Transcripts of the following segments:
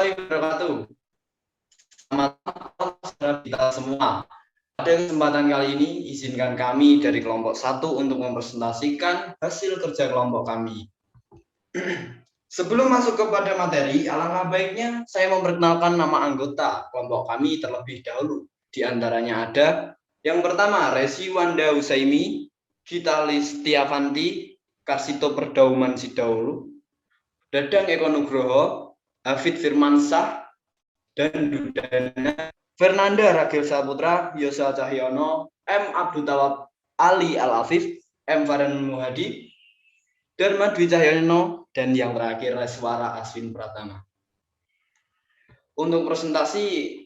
warahmatullahi wabarakatuh. Selamat malam saudara kita semua. Pada kesempatan kali ini, izinkan kami dari kelompok 1 untuk mempresentasikan hasil kerja kelompok kami. Sebelum masuk kepada materi, alangkah baiknya saya memperkenalkan nama anggota kelompok kami terlebih dahulu. Di antaranya ada yang pertama, Resi Wanda Husaimi, Gita Listiavanti, Karsito Perdauman Sidaulu, Dadang Eko Nugroho, Hafid Firmansyah, dan Dudana Fernanda Ragil Saputra, Yosa Cahyono, M. Abdul Tawab Ali Al-Afif, M. Farhan Muhadi, Dharma Dwi Cahyono, dan yang terakhir Reswara Aswin Pratama. Untuk presentasi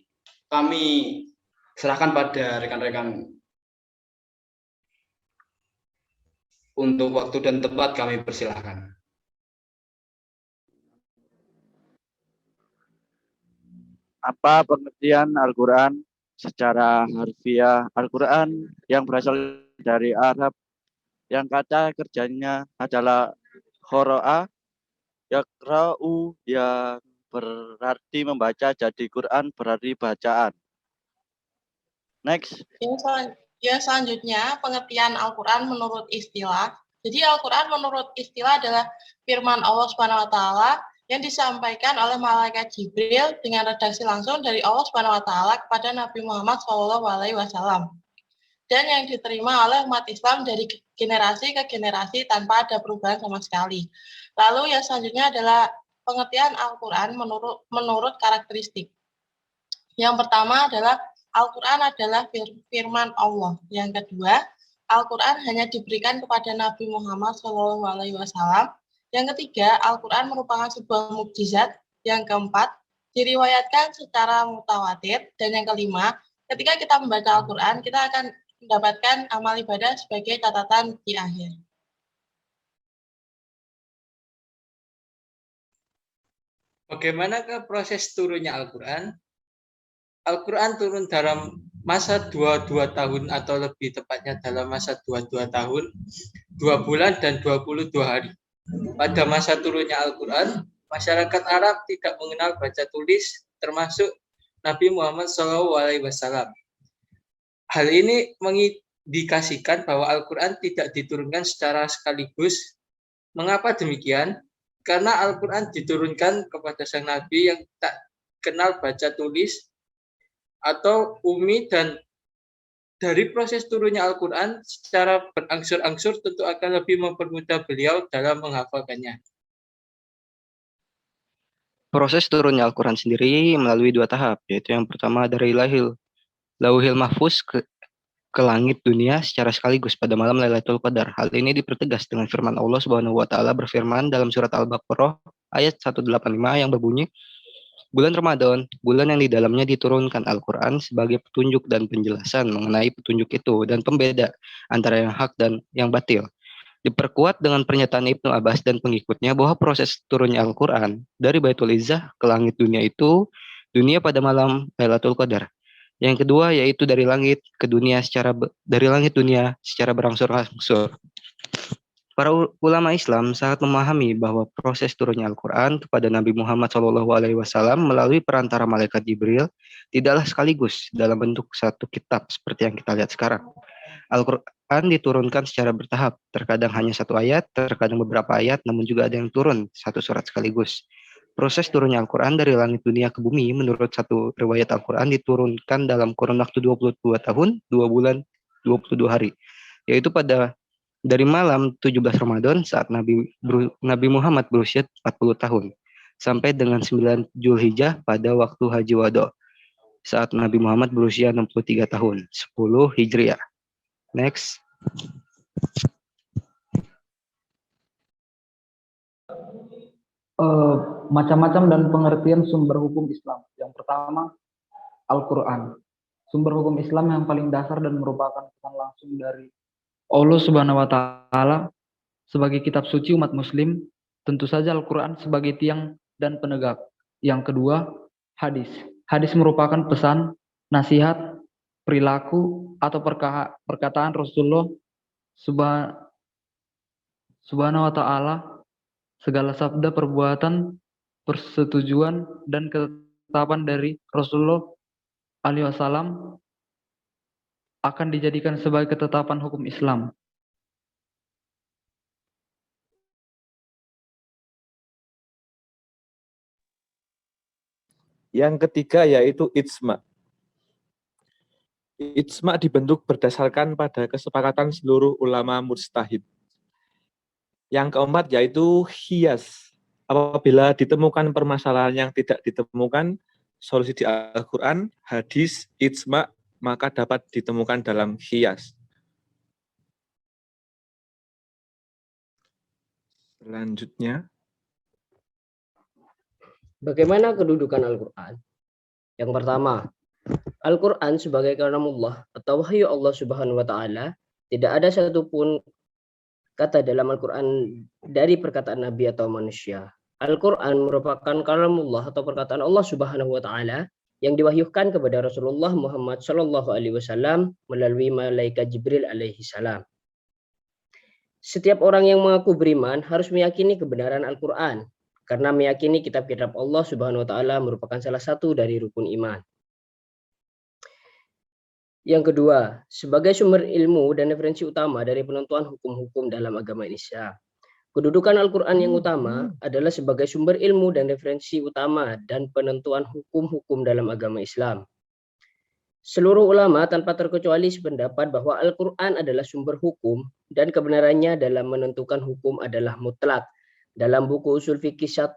kami serahkan pada rekan-rekan. Untuk waktu dan tempat kami persilahkan. Apa pengertian Al-Quran secara harfiah? Al-Quran yang berasal dari Arab, yang kata kerjanya adalah qara'a, yaqra'u, yang berarti membaca, jadi Quran berarti bacaan. Next. Selanjutnya pengertian Al-Quran menurut istilah. Jadi Al-Quran menurut istilah adalah firman Allah Subhanahu wa taala yang disampaikan oleh malaikat Jibril dengan redaksi langsung dari Allah Subhanahu wa taala kepada Nabi Muhammad SAW, dan yang diterima oleh umat Islam dari generasi ke generasi tanpa ada perubahan sama sekali. Lalu yang selanjutnya adalah pengertian Al-Quran menurut karakteristik. Yang pertama adalah Al-Quran adalah firman Allah. Yang kedua, Al-Quran hanya diberikan kepada Nabi Muhammad SAW. Yang ketiga, Al-Quran merupakan sebuah mukjizat. Yang keempat, diriwayatkan secara mutawatir. Dan yang kelima, ketika kita membaca Al-Quran, kita akan mendapatkan amal ibadah sebagai catatan di akhir. Bagaimanakah proses turunnya Al-Quran? Al-Quran turun dalam masa 22 tahun atau lebih tepatnya dalam masa 22 tahun, 2 bulan dan 22 hari. Pada masa turunnya Al-Quran, masyarakat Arab tidak mengenal baca tulis, termasuk Nabi Muhammad SAW. Hal ini mengindikasikan bahwa Al-Quran tidak diturunkan secara sekaligus. Mengapa demikian? Karena Al-Quran diturunkan kepada sang Nabi yang tak kenal baca tulis atau ummi, dan dari proses turunnya Al-Quran secara berangsur-angsur tentu akan lebih mempermudah beliau dalam menghafalkannya. Proses turunnya Al-Quran sendiri melalui 2 tahap, yaitu yang pertama dari Lauhil Mahfuz ke langit dunia secara sekaligus pada malam Lailatul Qadar. Hal ini dipertegas dengan firman Allah Subhanahu wa taala berfirman dalam surat Al-Baqarah ayat 185 yang berbunyi, bulan Ramadan, bulan yang di dalamnya diturunkan Al-Quran sebagai petunjuk dan penjelasan mengenai petunjuk itu dan pembeda antara yang hak dan yang batil. Diperkuat dengan pernyataan Ibnu Abbas dan pengikutnya bahwa proses turunnya Al-Quran dari Baitul Izzah ke langit dunia itu dunia pada malam Lailatul Qadar. Yang kedua yaitu dari langit dunia secara berangsur-angsur. Para ulama Islam sangat memahami bahwa proses turunnya Al-Quran kepada Nabi Muhammad SAW melalui perantara malaikat Jibril tidaklah sekaligus dalam bentuk satu kitab seperti yang kita lihat sekarang. Al-Quran diturunkan secara bertahap, terkadang hanya 1 ayat, terkadang beberapa ayat, namun juga ada yang turun 1 surat sekaligus. Proses turunnya Al-Quran dari langit dunia ke bumi menurut satu riwayat Al-Quran diturunkan dalam kurun waktu 22 tahun, 2 bulan, 22 hari, yaitu dari malam 17 Ramadan saat Nabi Muhammad berusia 40 tahun sampai dengan 9 Zulhijjah pada waktu Haji Wada saat Nabi Muhammad berusia 63 tahun, 10 Hijriah. Next. Macam-macam dan pengertian sumber hukum Islam. Yang pertama, Al-Quran. Sumber hukum Islam yang paling dasar dan merupakan pesan langsung dari Allah Subhanahu wa taala sebagai kitab suci umat muslim, tentu saja Al-Quran sebagai tiang dan penegak. Yang kedua, hadis. Hadis merupakan pesan, nasihat, perilaku, atau perkataan Rasulullah Subhanahu wa ta'ala, segala sabda, perbuatan, persetujuan dan ketetapan dari Rasulullah SAW akan dijadikan sebagai ketetapan hukum Islam. Yang ketiga yaitu ijma. Ijma dibentuk berdasarkan pada kesepakatan seluruh ulama mujtahid. Yang keempat yaitu qiyas. Apabila ditemukan permasalahan yang tidak ditemukan solusi di Al-Quran, hadis, ijma, maka dapat ditemukan dalam qiyas. Selanjutnya, bagaimana kedudukan Al-Quran? Yang pertama, Al-Quran sebagai kalamullah atau wahyu Allah Subhanahu wa Ta'ala, tidak ada satupun kata dalam Al-Quran dari perkataan Nabi atau manusia. Al-Quran merupakan kalamullah atau perkataan Allah Subhanahu wa Ta'ala yang diwahyukan kepada Rasulullah Muhammad Shallallahu Alaihi Wasallam melalui malaikat Jibril alaihi salam. Setiap orang yang mengaku beriman harus meyakini kebenaran Al-Quran, karena meyakini kitab-kitab Allah Subhanahu wa Ta'ala merupakan salah satu dari rukun iman. Yang kedua, sebagai sumber ilmu dan referensi utama dari penentuan hukum-hukum dalam agama Islam. Kedudukan Al-Quran yang utama adalah sebagai sumber ilmu dan referensi utama dan penentuan hukum-hukum dalam agama Islam. Seluruh ulama tanpa terkecuali sependapat bahwa Al-Quran adalah sumber hukum dan kebenarannya dalam menentukan hukum adalah mutlak. Dalam buku Usul Fikih 1,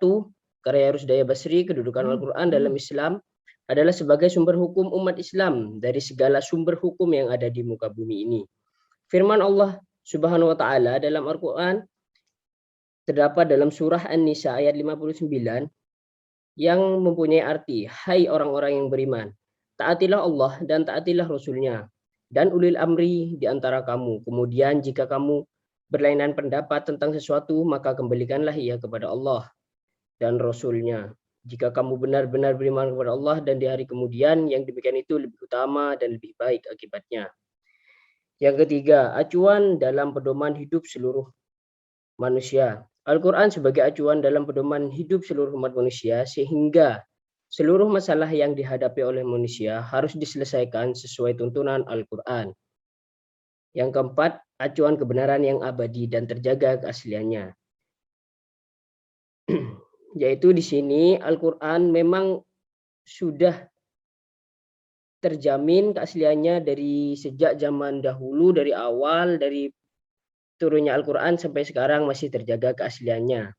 karya Rusdaya Basri, kedudukan Al-Quran dalam Islam adalah sebagai sumber hukum umat Islam dari segala sumber hukum yang ada di muka bumi ini. Firman Allah Subhanahu wa Ta'ala dalam Al-Quran terdapat dalam surah An-Nisa ayat 59 yang mempunyai arti, hai orang-orang yang beriman, taatilah Allah dan taatilah Rasul-Nya dan ulil amri di antara kamu. Kemudian jika kamu berlainan pendapat tentang sesuatu, maka kembalikanlah ia kepada Allah dan Rasul-Nya. Jika kamu benar-benar beriman kepada Allah dan di hari kemudian, yang demikian itu lebih utama dan lebih baik akibatnya. Yang ketiga, acuan dalam pedoman hidup seluruh manusia. Al-Quran sebagai acuan dalam pedoman hidup seluruh umat manusia, sehingga seluruh masalah yang dihadapi oleh manusia harus diselesaikan sesuai tuntunan Al-Quran. Yang keempat, acuan kebenaran yang abadi dan terjaga keasliannya. Yaitu di sini Al-Quran memang sudah terjamin keasliannya dari sejak zaman dahulu, dari awal, dari turunnya Al-Quran sampai sekarang masih terjaga keasliannya.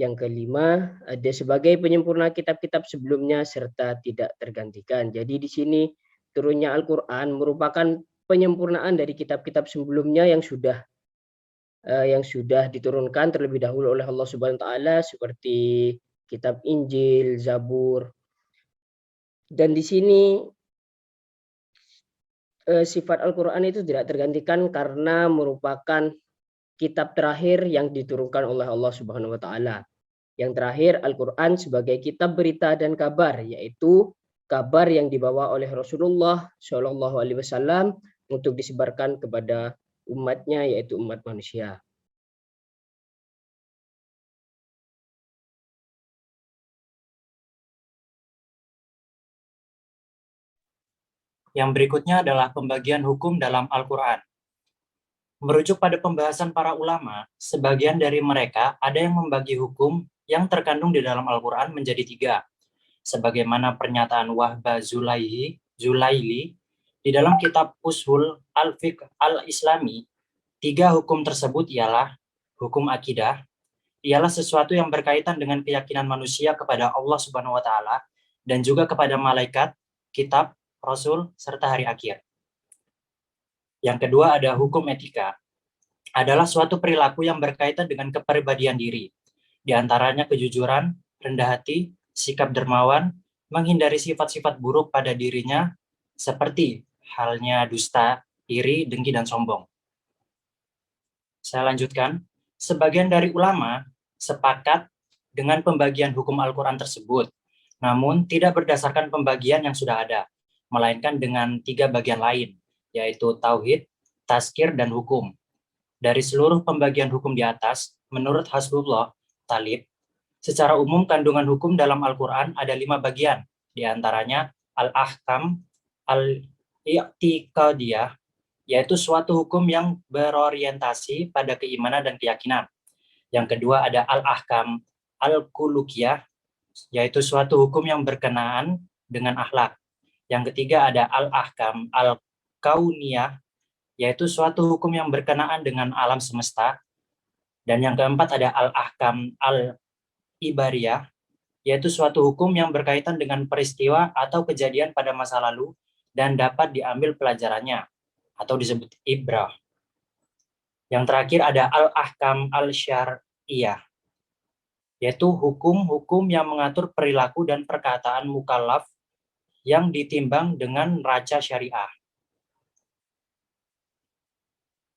Yang kelima, ada sebagai penyempurna kitab-kitab sebelumnya serta tidak tergantikan. Jadi di sini turunnya Al-Quran merupakan penyempurnaan dari kitab-kitab sebelumnya yang sudah diturunkan terlebih dahulu oleh Allah Subhanahu wa Ta'ala, seperti kitab Injil, Zabur. Dan di sini sifat Al-Quran itu tidak tergantikan karena merupakan kitab terakhir yang diturunkan oleh Allah Subhanahu wa Ta'ala. Yang terakhir, Al-Quran sebagai kitab berita dan kabar, yaitu kabar yang dibawa oleh Rasulullah Shallallahu Alaihi Wasallam untuk disebarkan kepada umatnya, yaitu umat manusia. Yang berikutnya adalah pembagian hukum dalam Al-Quran. Merujuk pada pembahasan para ulama, sebagian dari mereka ada yang membagi hukum yang terkandung di dalam Al-Quran menjadi 3. Sebagaimana pernyataan Wahbah Zulaili di dalam kitab Ushul Al-Fiqh Al-Islami, 3 hukum tersebut ialah hukum akidah, ialah sesuatu yang berkaitan dengan keyakinan manusia kepada Allah Subhanahu wa Ta'ala dan juga kepada malaikat, kitab, Rasul, serta hari akhir. Yang kedua ada hukum etika, adalah suatu perilaku yang berkaitan dengan kepribadian diri, di antaranya kejujuran, rendah hati, sikap dermawan, menghindari sifat-sifat buruk pada dirinya, seperti halnya dusta, iri, dengki, dan sombong. Saya lanjutkan, sebagian dari ulama sepakat dengan pembagian hukum Al-Quran tersebut, namun tidak berdasarkan pembagian yang sudah ada, melainkan dengan 3 bagian lain, yaitu tauhid, tazkir, dan hukum. Dari seluruh pembagian hukum di atas, menurut Hasbullah Talib, Secara umum, kandungan hukum dalam Al-Quran ada 5 bagian, di antaranya al-ahkam, al-i'tiqadiyah, yaitu suatu hukum yang berorientasi pada keimanan dan keyakinan. Yang kedua ada al-ahkam al-kulukiyah, yaitu suatu hukum yang berkenaan dengan akhlak. Yang ketiga ada al-ahkam al-kauniyah, yaitu suatu hukum yang berkenaan dengan alam semesta. Dan yang keempat ada al-ahkam al-ibariyah, yaitu suatu hukum yang berkaitan dengan peristiwa atau kejadian pada masa lalu dan dapat diambil pelajarannya, atau disebut ibrah. Yang terakhir ada al-ahkam al-syar'iyah, yaitu hukum-hukum yang mengatur perilaku dan perkataan mukallaf yang ditimbang dengan raca syariah.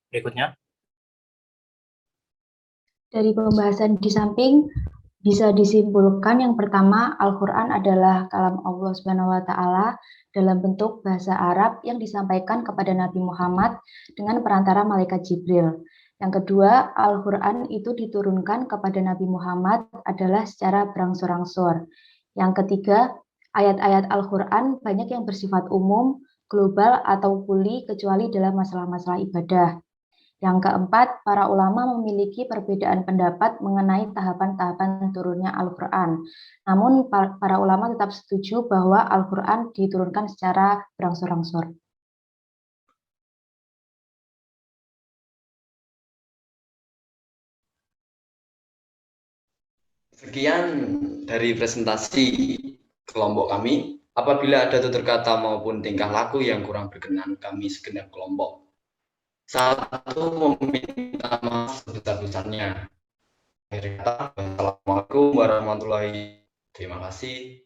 Berikutnya. Dari pembahasan di samping, bisa disimpulkan yang pertama, Al-Quran adalah kalam Allah Subhanahu wa Ta'ala dalam bentuk bahasa Arab yang disampaikan kepada Nabi Muhammad dengan perantara malaikat Jibril. Yang kedua, Al-Quran itu diturunkan kepada Nabi Muhammad adalah secara berangsur-angsur. Yang ketiga, ayat-ayat Al-Quran banyak yang bersifat umum, global, atau kuli kecuali dalam masalah-masalah ibadah. Yang keempat, para ulama memiliki perbedaan pendapat mengenai tahapan-tahapan turunnya Al-Quran. Namun, para ulama tetap setuju bahwa Al-Quran diturunkan secara berangsur-angsur. Sekian dari presentasi kelompok kami. Apabila ada tutur kata maupun tingkah laku yang kurang berkenan, kami segenap kelompok satu meminta maaf sebesar-besarnya. Akhir kata, wassalamualaikum warahmatullahi wabarakatuh. Terima kasih.